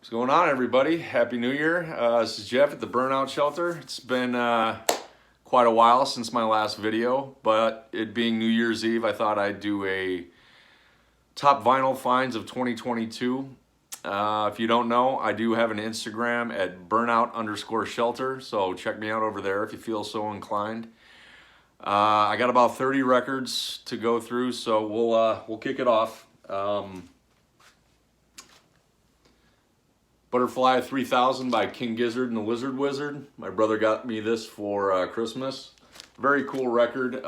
What's going on, everybody? Happy New Year. This is Jeff at the Burnout Shelter. It's been quite a while since my last video, but it being New Year's Eve, I thought I'd do a top vinyl finds of 2022. If you don't know, I do have an Instagram at burnout_shelter, so check me out over there if you feel so inclined. I got about 30 records to go through, so we'll kick it off. Butterfly 3000 by King Gizzard and the Lizard Wizard. My brother got me this for Christmas. Very cool record.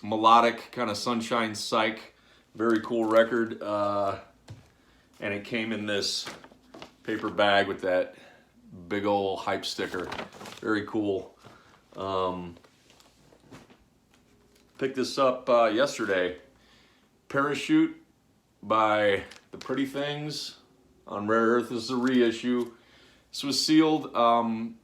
Melodic, kind of sunshine psych. Very cool record. And it came in this paper bag with that big old hype sticker. Very cool. Picked this up yesterday. Parachute by The Pretty Things on Rare Earth. This is a reissue. This was sealed.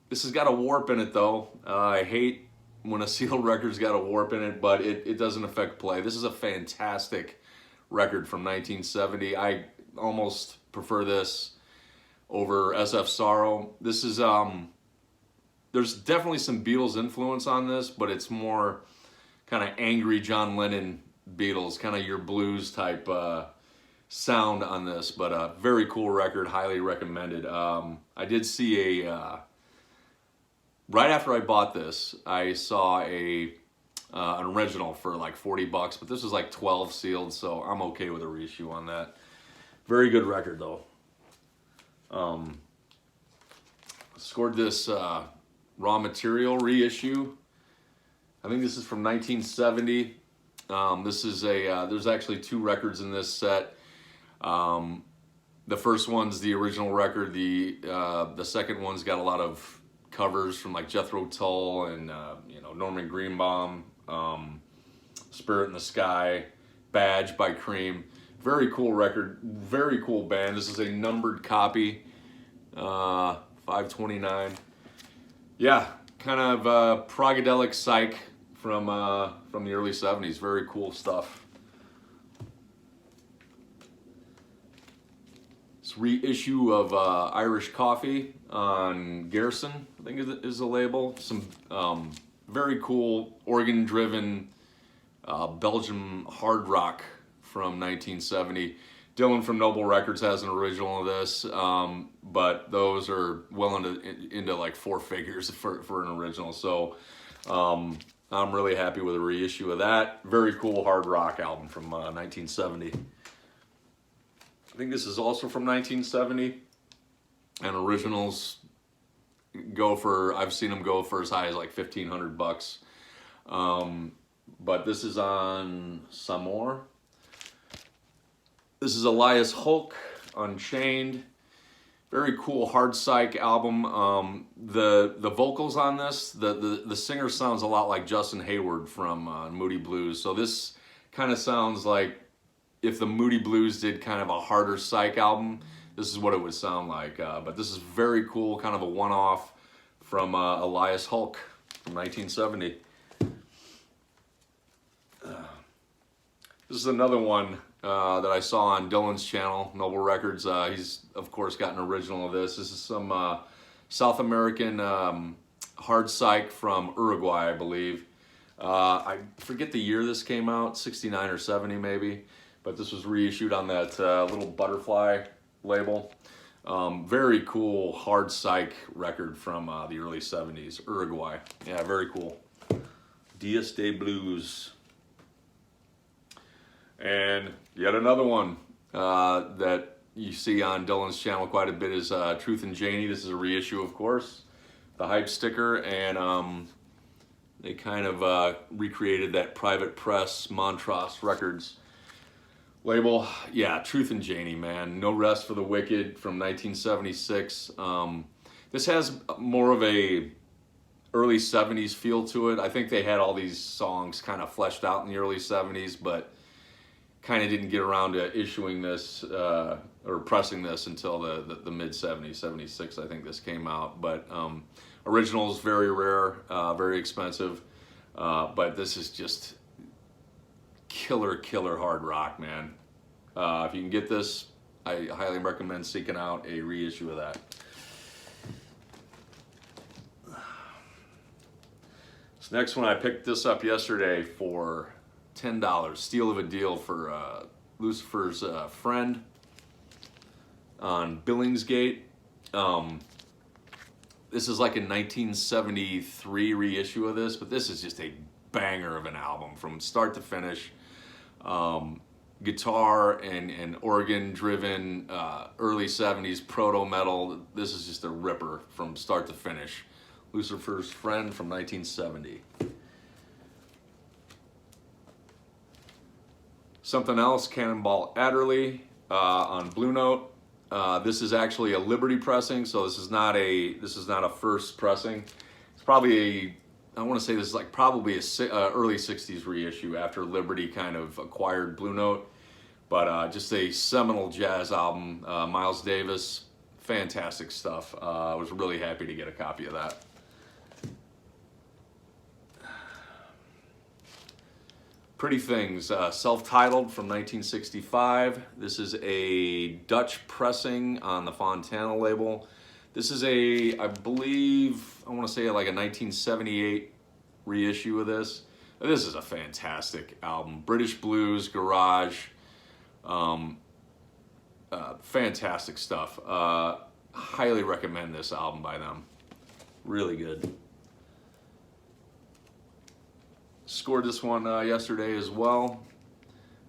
This has got a warp in it though. I hate when a sealed record's got a warp in it, but it doesn't affect play. This is a fantastic record from 1970. I almost prefer this over SF Sorrow. This is, there's definitely some Beatles influence on this, but it's more kind of angry John Lennon Beatles, kind of your blues type sound on this, but a very cool record, highly recommended. I did see right after I bought this, I saw an original for like $40, but this was like 12 sealed, so I'm okay with a reissue on that. Very good record though. Scored this Raw Material reissue. I think this is from 1970. This is there's actually two records in this set. The first one's the original record. The second one's got a lot of covers from like Jethro Tull and Norman Greenbaum, Spirit in the Sky, Badge by Cream. Very cool record, very cool band. This is a numbered copy, 529. Yeah, kind of progadelic psych from the early 70s. Very cool stuff. This reissue of Irish Coffee on Garrison, I think is the label. Some very cool organ-driven Belgian hard rock from 1970. Dylan from Noble Records has an original of this, but those are well into like four figures for an original. So I'm really happy with a reissue of that. Very cool hard rock album from 1970. I think this is also from 1970, and originals I've seen them go for as high as like $1,500. But this is on Samor. This is Elias Hulk, Unchained. Very cool hard psych album. The vocals on this, the singer sounds a lot like Justin Hayward from Moody Blues. So this kind of sounds like if the Moody Blues did kind of a harder psych album, this is what it would sound like. But this is very cool, kind of a one-off from Elias Hulk from 1970. This is another one that I saw on Dylan's channel, Noble Records. He's, of course, got an original of this. This is some South American hard psych from Uruguay, I believe. I forget the year this came out, 69 or 70 maybe. But this was reissued on that little Butterfly label. Very cool hard psych record from the early 70s, Uruguay. Yeah, very cool. Dias de Blues. And yet another one that you see on Dylan's channel quite a bit is Truth and Janie. This is a reissue, of course. The hype sticker, and they kind of recreated that Private Press Montrose Records label. Yeah, Truth and Janie, man. No Rest for the Wicked from 1976. This has more of a early 70s feel to it. I think they had all these songs kind of fleshed out in the early 70s, but kind of didn't get around to issuing this or pressing this until the mid 70s, 76 I think this came out. But originals, very rare, very expensive, but this is just killer hard rock, man. If you can get this, I highly recommend seeking out a reissue of that. This next one, I picked this up yesterday for $10. Steal of a deal for Lucifer's Friend on Billingsgate. This is like a 1973 reissue of this, but this is just a banger of an album from start to finish. Guitar and organ driven early 70s proto metal. This is just a ripper from start to finish. Lucifer's Friend from 1970. Something else, Cannonball Adderley on Blue Note. This is actually a Liberty pressing, so this is not a first pressing. It's probably I want to say this is like probably a early 60s reissue after Liberty kind of acquired Blue Note. But just a seminal jazz album. Miles Davis, fantastic stuff. I was really happy to get a copy of that. Pretty Things, self-titled from 1965. This is a Dutch pressing on the Fontana label. This is I believe, I want to say like a 1978 reissue of this. This is a fantastic album. British blues, garage, fantastic stuff. Highly recommend this album by them. Really good. Scored this one yesterday as well.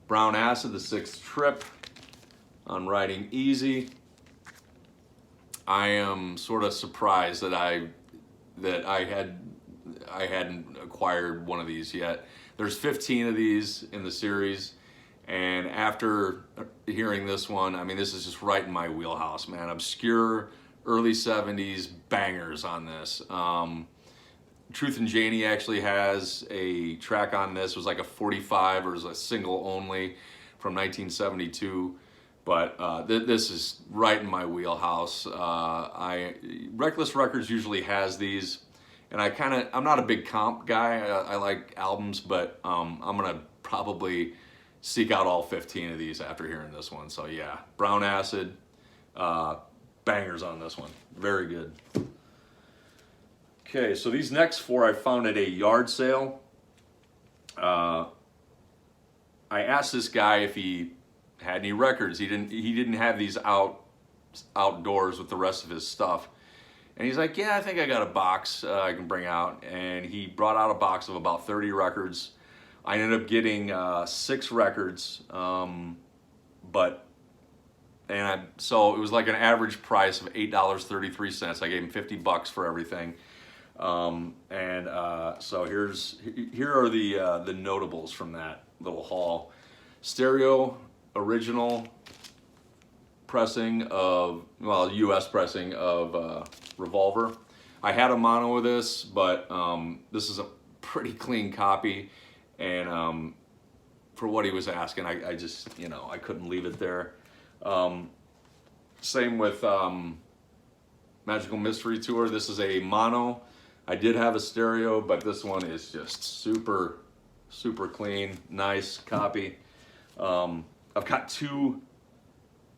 Brown Acid, The Sixth Trip on Riding Easy. I am sort of surprised that I hadn't acquired one of these yet. There's 15 of these in the series, and after hearing this one, I mean, this is just right in my wheelhouse, man. Obscure early 70s bangers on this. Truth and Janie actually has a track on this. It was like a 45 or it was a single only from 1972. But this is right in my wheelhouse. Reckless Records usually has these, and I'm not a big comp guy. I like albums, but I'm gonna probably seek out all 15 of these after hearing this one. So yeah, Brown Acid, bangers on this one. Very good. Okay, so these next four I found at a yard sale. I asked this guy if he had any records. He didn't have these outdoors with the rest of his stuff. And he's like, yeah, I think I got a box I can bring out. And he brought out a box of about 30 records. I ended up getting 6 records, so it was like an average price of $8.33. I gave him $50 for everything. So here are the notables from that little haul. Stereo original pressing of, well, US pressing of Revolver. I had a mono of this, but this is a pretty clean copy, and for what he was asking, I just, I couldn't leave it there. Same with Magical Mystery Tour. This is a mono. I did have a stereo, but this one is just super, super clean, nice copy. I've got two,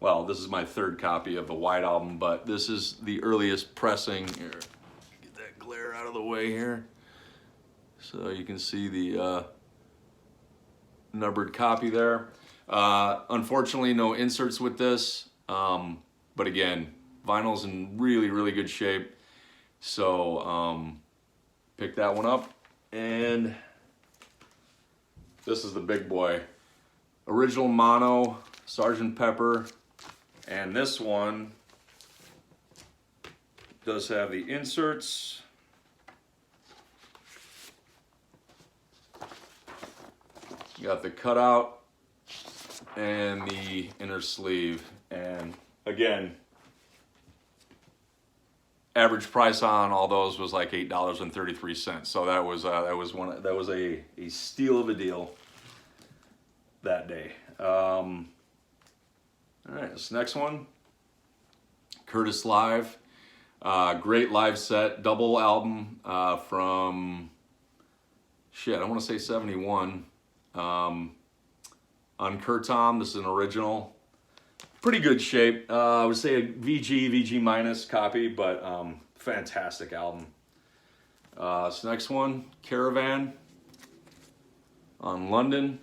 well, this is my third copy of the White Album, but this is the earliest pressing. Here, get that glare out of the way here. So you can see the numbered copy there. Unfortunately, no inserts with this, but again, vinyl's in really, really good shape. So pick that one up, and this is the big boy. Original mono, Sgt. Pepper, and this one does have the inserts. You got the cutout and the inner sleeve, and again, average price on all those was like $8.33. So that was a steal of a deal that day. All right, this next one, Curtis Live, great live set, double album from I want to say 71. On Curtom, this is an original. pretty good shape. I would say a VG minus copy, but fantastic album. This next one, Caravan on London.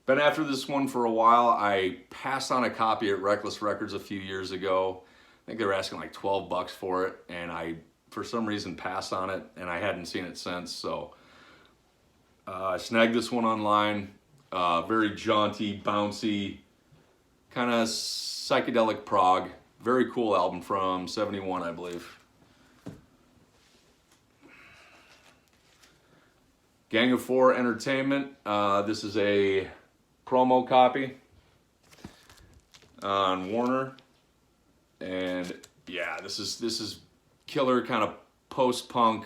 Been after this one for a while. I passed on a copy at Reckless Records a few years ago. I think they were asking like 12 bucks for it, and I, for some reason, passed on it, and I hadn't seen it since, so I snagged this one online. Very jaunty, bouncy, kind of psychedelic prog. Very cool album from '71, I believe. Gang of Four Entertainment. This is a promo copy on Warner, and yeah, this is killer kind of post-punk,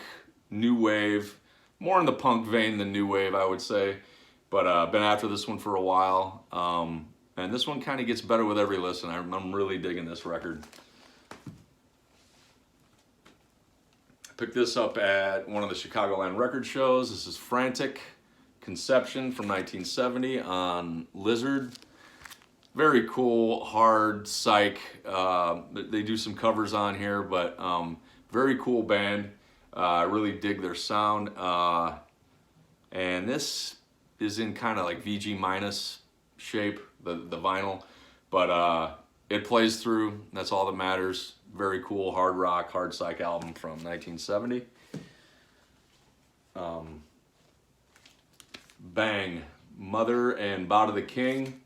new wave, more in the punk vein than new wave, I would say. But been after this one for a while, and this one kind of gets better with every listen. I'm really digging this record. Picked this up at one of the Chicagoland record shows. This is Frantic Conception from 1970 on Lizard. Very cool, hard psych. They do some covers on here, but very cool band. I really dig their sound. And this is in kind of like VG minus shape, the vinyl, but it plays through. That's all that matters. Very cool hard rock, hard psych album from 1970. Bang, Mother and Bow to the King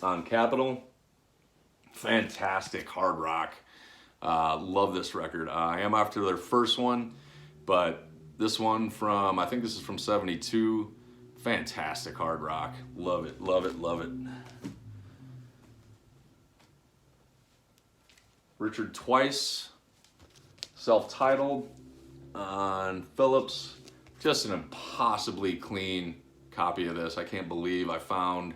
on Capitol. Fantastic hard rock. Love this record. I am after their first one, but this one from, I think this is from '72. Fantastic hard rock. Love it, love it, love it. Richard Twice, self-titled on Phillips. Just an impossibly clean copy of this. I can't believe I found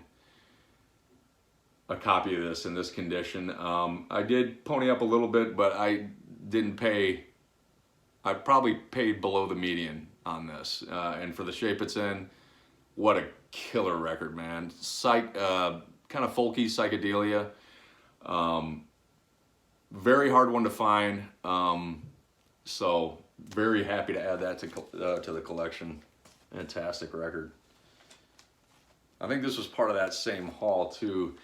a copy of this in this condition. I did pony up a little bit, but I didn't pay. I probably paid below the median on this. And for the shape it's in, what a killer record, man. Kind of folky psychedelia. Very hard one to find, so very happy to add that to the collection. Fantastic record. I think this was part of that same haul too.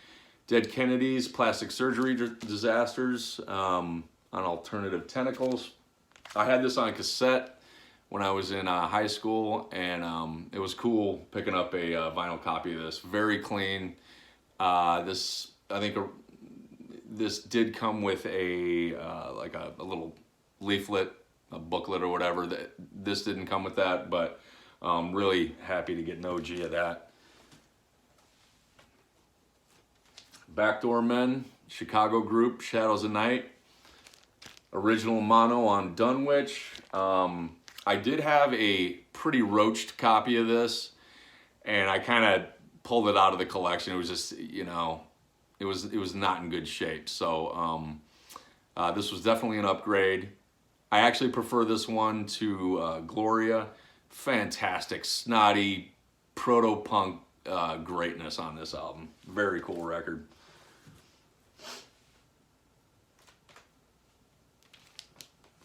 Dead Kennedys, Plastic Surgery Disasters on Alternative Tentacles. I had this on cassette when I was in high school, and it was cool picking up a vinyl copy of this. Very clean. This, I think, this did come with a like a little leaflet, a booklet or whatever. This didn't come with that, but really happy to get an OG of that. Backdoor Men, Chicago group, Shadows of Night. Original mono on Dunwich. I did have a pretty roached copy of this, and I kind of pulled it out of the collection. It was just, you know, it was not in good shape. So this was definitely an upgrade. I actually prefer this one to Gloria. Fantastic, snotty, proto-punk greatness on this album. Very cool record.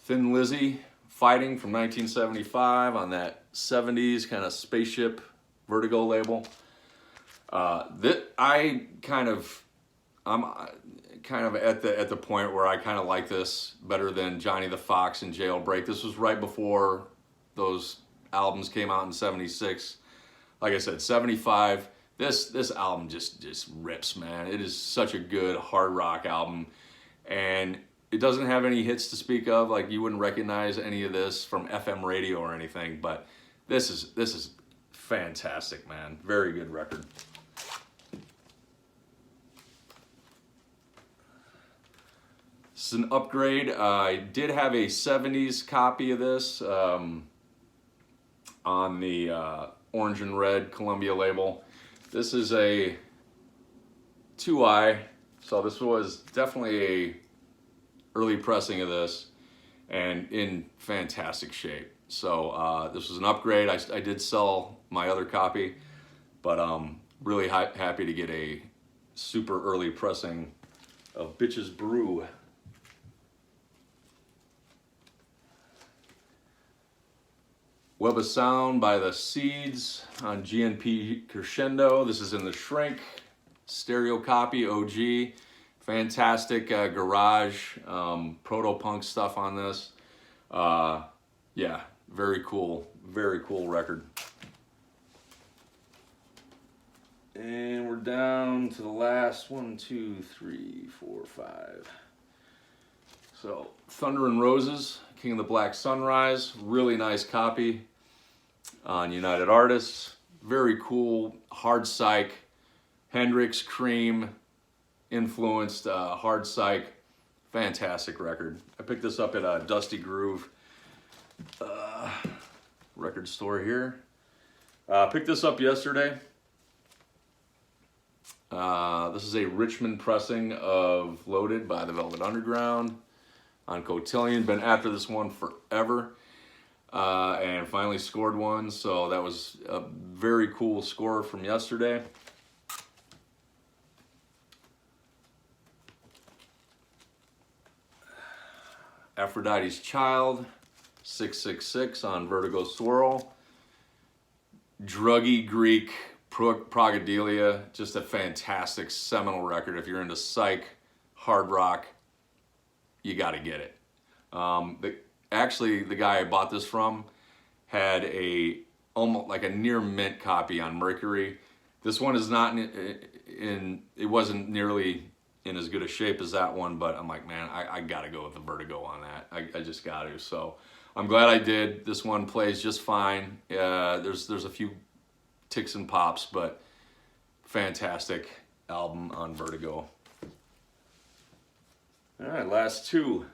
Thin Lizzy, Fighting from 1975 on that 70s kind of spaceship Vertigo label. I'm kind of at the point where I kind of like this better than Johnny the Fox and Jailbreak. This was right before those albums came out in '76. Like I said, '75. This album just rips, man. It is such a good hard rock album, and it doesn't have any hits to speak of. Like, you wouldn't recognize any of this from FM radio or anything, but this is fantastic, man. Very good record. This is an upgrade. I did have a '70s copy of this on the orange and red Columbia label. This is a 2i, so this was definitely a early pressing of this, and in fantastic shape. So this was an upgrade. I did sell my other copy, but really happy to get a super early pressing of Bitches Brew. Web of Sound by the Seeds on GNP Crescendo. This is in the Shrink. Stereo copy, OG. Fantastic garage, proto-punk stuff on this. Yeah, very cool record. And we're down to the last 1, 2, 3, 4, 5. So, Thunder and Roses, King of the Black Sunrise, really nice copy on United Artists. Very cool, hard psych, Hendrix, Cream influenced hard psych. Fantastic record. I picked this up at Dusty Groove record store here. Picked this up yesterday. This is a Richmond pressing of Loaded by the Velvet Underground on Cotillion. Been after this one forever. And finally scored one, so that was a very cool score from yesterday. Aphrodite's Child, 666 on Vertigo Swirl. Druggy Greek, Progadelia, just a fantastic seminal record. If you're into psych, hard rock, you got to get it. Actually, the guy I bought this from had almost like a near mint copy on Mercury. This one is not it wasn't nearly in as good a shape as that one, but I'm like, man, I got to go with the Vertigo on that. I just got to. So I'm glad I did. This one plays just fine. There's a few ticks and pops, but fantastic album on Vertigo. All right, last two.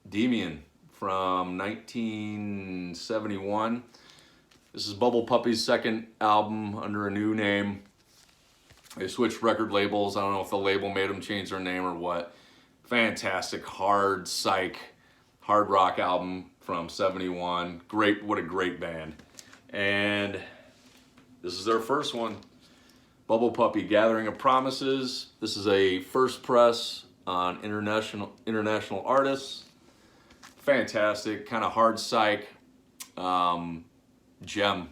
Demian from 1971. This is Bubble Puppy's second album under a new name. They switched record labels. I don't know if the label made them change their name or what. Fantastic hard psych, hard rock album from 71. Great, what a great band. And this is their first one. Bubble Puppy, Gathering of Promises. This is a first press on International Artists. Fantastic, kind of hard psych gem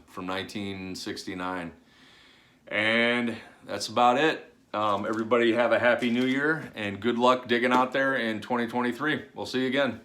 from 1969. And that's about it. Everybody have a happy new year and good luck digging out there in 2023. We'll see you again.